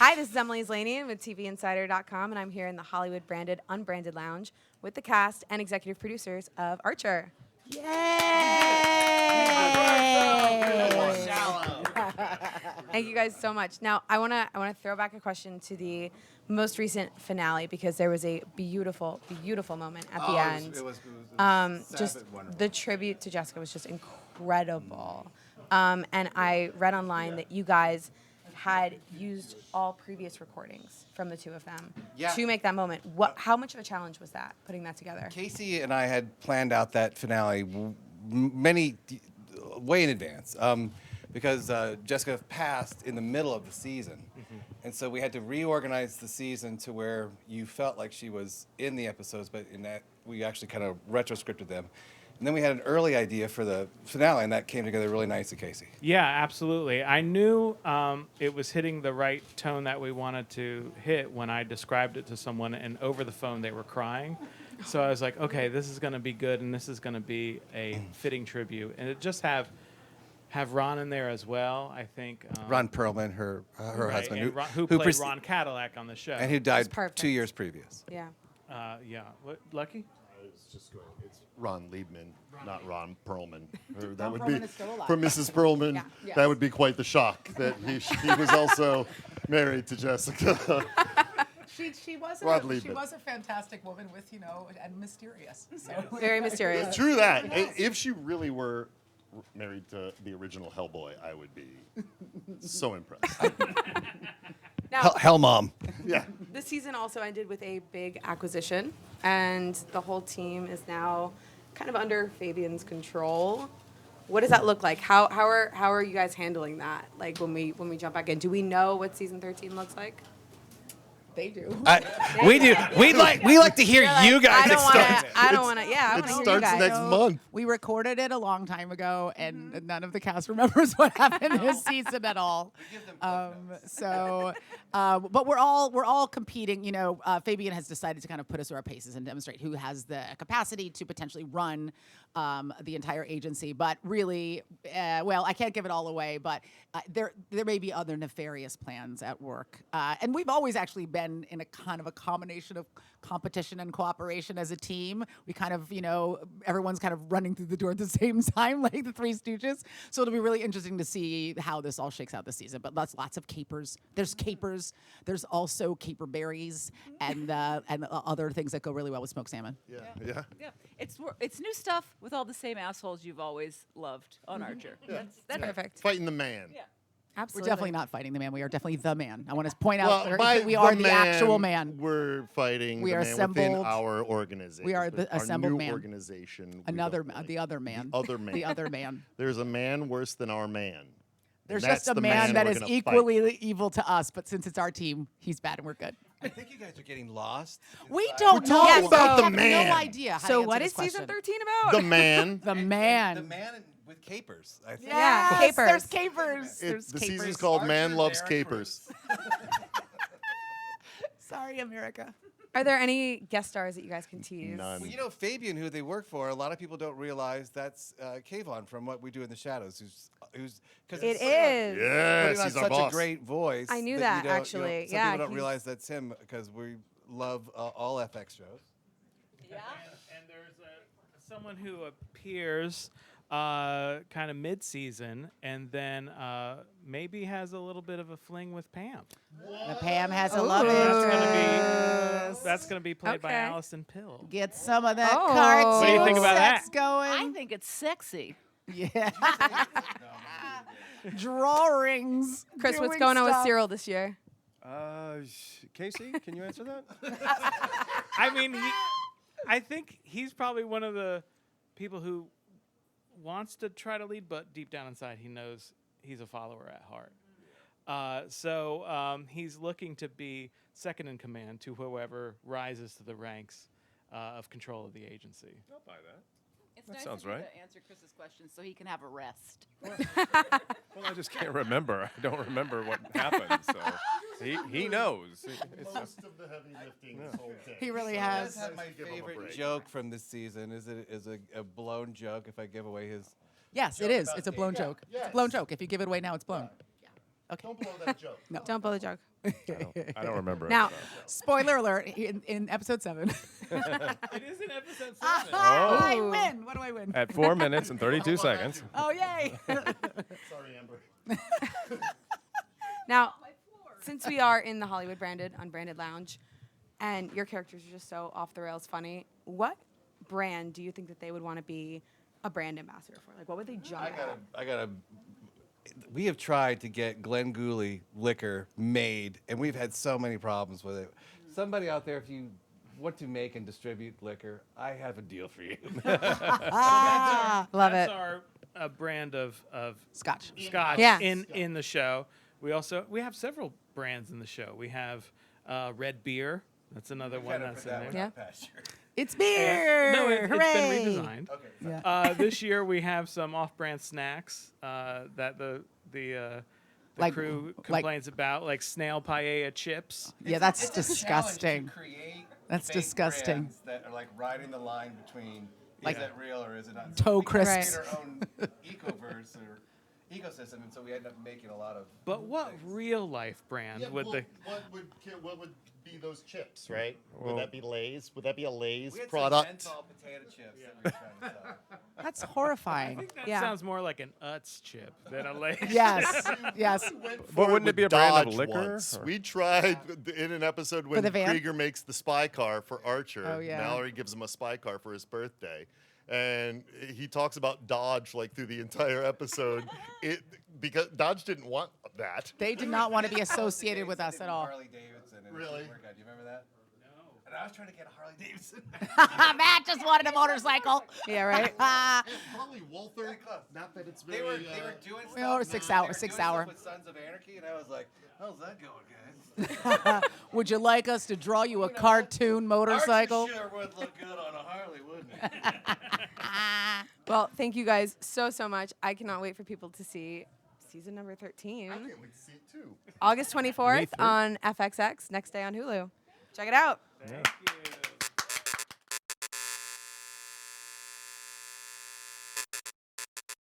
Hi, this is Emily Zlaney with TVinsider.com, and I'm here in the Hollywood-branded, unbranded lounge with the cast and executive producers of Archer. Yay! Thank you guys so much. Now, I wanna throw back a question to the most recent finale because there was a beautiful, beautiful moment at the end. It was Just wonderful. the tribute to Jessica was just incredible. And I read online that you guys had used all previous recordings from the two of them to make that moment. How much of a challenge was that, putting that together? Casey and I had planned out that finale way in advance because Jessica passed in the middle of the season. And so we had to reorganize the season to where you felt like she was in the episodes, but in that we actually kind of retroscripted them. And then we had an early idea for the finale, and that came together really nicely, Casey. Yeah, absolutely. I knew it was hitting the right tone that we wanted to hit when I described it to someone, and over the phone they were crying. So I was like, okay, this is going to be good, and this is going to be a fitting tribute. And it just have Ron in there as well, I think. Ron Perlman, her right, husband, and who played Ron Cadillac on the show. and who died perfect. 2 years previous. Yeah. Yeah. What, Lucky? It's just great. It's Ron Liebman, not Ron Perlman. Or that Ron would Perlman be is still alive. for Mrs. Perlman. Yeah. Yes. That would be quite the shock that he was also married to Jessica. She was Rod she Liebman. was a fantastic woman with and mysterious. So. Very mysterious. True that. If she really were married to the original Hellboy, I would be so impressed. Now, Hell Mom. Yeah. the season also ended with a big acquisition, and the whole team is now kind of under Fabian's control. What does that look like? How are you guys handling that? Like when we jump back in, do we know what season 13 looks like? They do. We do. We like to hear you guys I don't want explain to. it. I don't want to. Yeah, I It want to hear you starts guys. next month. We recorded it a long time ago, and none of the cast remembers what happened this season at all. But we're all competing. You know, Fabian has decided to kind of put us through our paces and demonstrate who has the capacity to potentially run the entire agency. But really, well, I can't give it all away. But there may be other nefarious plans at work, and we've always actually been in a kind of a combination of competition and cooperation as a team. We kind of, everyone's kind of running through the door at the same time, like the Three Stooges. So it'll be really interesting to see how this all shakes out this season. But lots of capers. There's capers. There's also caper berries and other things that go really well with smoked salmon. Yeah. Yeah, it's new stuff with all the same assholes you've always loved on Archer. Yeah. That's Perfect. Fighting the man. Yeah. We're Absolutely. definitely not fighting the man. We are definitely the man. I want to point out Well, by that we are the man, actual man. We're fighting We the are man within assembled. our organization. We are the our assembled new man. organization. The other man. The other man. The other man. There's a man worse than our man. There's And just that's a the man that we're is gonna equally fight. evil to us, but since it's our team, he's bad and we're good. I think you guys are getting lost. We don't know. talking about We the have man. No idea. How to So answer what this is season question. 13 about? The man. The man. The man with capers, I think. Yeah, Yes, capers. There's capers. There's The capers. season's called Man Archer, Loves Derek Capers. Sorry, America. Are there any guest stars that you guys can tease? None. Well, you know, Fabian, who they work for, a lot of people don't realize that's Kayvon from What We Do in the Shadows, who's because It is. Yes, he's our such boss. a great voice. I knew you that, don't- actually. some Yeah, people don't he's- realize that's him because we love all FX shows. Yeah. And there's someone who appears kind of mid-season and then maybe has a little bit of a fling with Pam. The Pam has a love That's interest. gonna be played by Okay. Allison Pill. Get some of that Oh. cartoon What do you think about sex that? I going. think it's sexy. Yeah. Drawings. Chris, what's doing going on with stuff. Cyril this year? Casey, can you answer that? I mean, I think he's probably one of the people who wants to try to lead, but deep down inside, he knows he's a follower at heart. So he's looking to be second in command to whoever rises to the ranks of control of the agency. I'll buy that. It's That nice sounds of you right. to answer Chris's question so he can have a rest. Well, I just can't remember. I don't remember what happened, so he knows. It's Most of the heavy lifting this whole day. He really I has. have my Give him a favorite break. joke from this season. Is a blown joke if I give away his. Yes, it is. It's a blown joke. It's a blown joke. If you give it away now, it's blown. Okay. Don't blow that joke. No. Don't blow the joke. I don't remember it. Now, so. Spoiler alert in episode 7. It is in episode 7. I Oh. win. What do I win? At 4 minutes and 32 seconds. Oh, yay. Sorry, Amber. now, since we are in the Hollywood branded, unbranded lounge, and your characters are just so off the rails funny, what brand do you think that they would want to be a brand ambassador for? Like, what would they jump at? We have tried to get Glenn Gooley liquor made, and we've had so many problems with it. Somebody out there, if you want to make and distribute liquor, I have a deal for you. Love That's it. our brand of Scotch. scotch Yeah. in the show. We have several brands in the show. We have red beer. That's another one that's in there. Yeah. It's beer. No, it's Hooray. been redesigned. Okay. Yeah. This year we have some off-brand snacks that the Like- crew like- complains about, like snail paella chips. Yeah, that's It's a challenge disgusting. to create That's fake disgusting. brands that are like riding the line between Like is that real or is it not? toe We can crisps. create our own ecoverse or ecosystem, and so we end up making a lot of. But what things. real life brand Yeah, would well, the what would be those chips, right? Well- would that be Lay's? Would that be a Lay's We had product? some menthol potato chips that we were trying to sell. That's horrifying. that Yeah. sounds more like an Utz chip than a Lay's. Yes. Yes. But wouldn't it be a brand of Dodge liquor, once. or- We tried in an episode when the van? Krieger makes the spy car for Archer. Oh, yeah. Mallory gives him a spy car for his birthday. And he talks about Dodge like through the entire episode. Because Dodge didn't want that. They did not want to be associated with us at all. Harley Davidson. And it Really? didn't work out. Do you remember that? No. And I was trying to get a Harley Davidson. Matt just wanted a motorcycle. Yeah, right? Probably Walther. close. Not that it's They very. were doing stuff. Well, they 6 were hour- doing 6 stuff hour. with Sons of Anarchy, and I was like, how's that going, guys? Would you like us to draw you a cartoon motorcycle? Archer sure would look good on a Harley, wouldn't it? Well, thank you guys so much. I cannot wait for people to see season number 13. I can't wait to see it too. August 24th Me too. on FXX, next day on Hulu. Check it out. Thank you.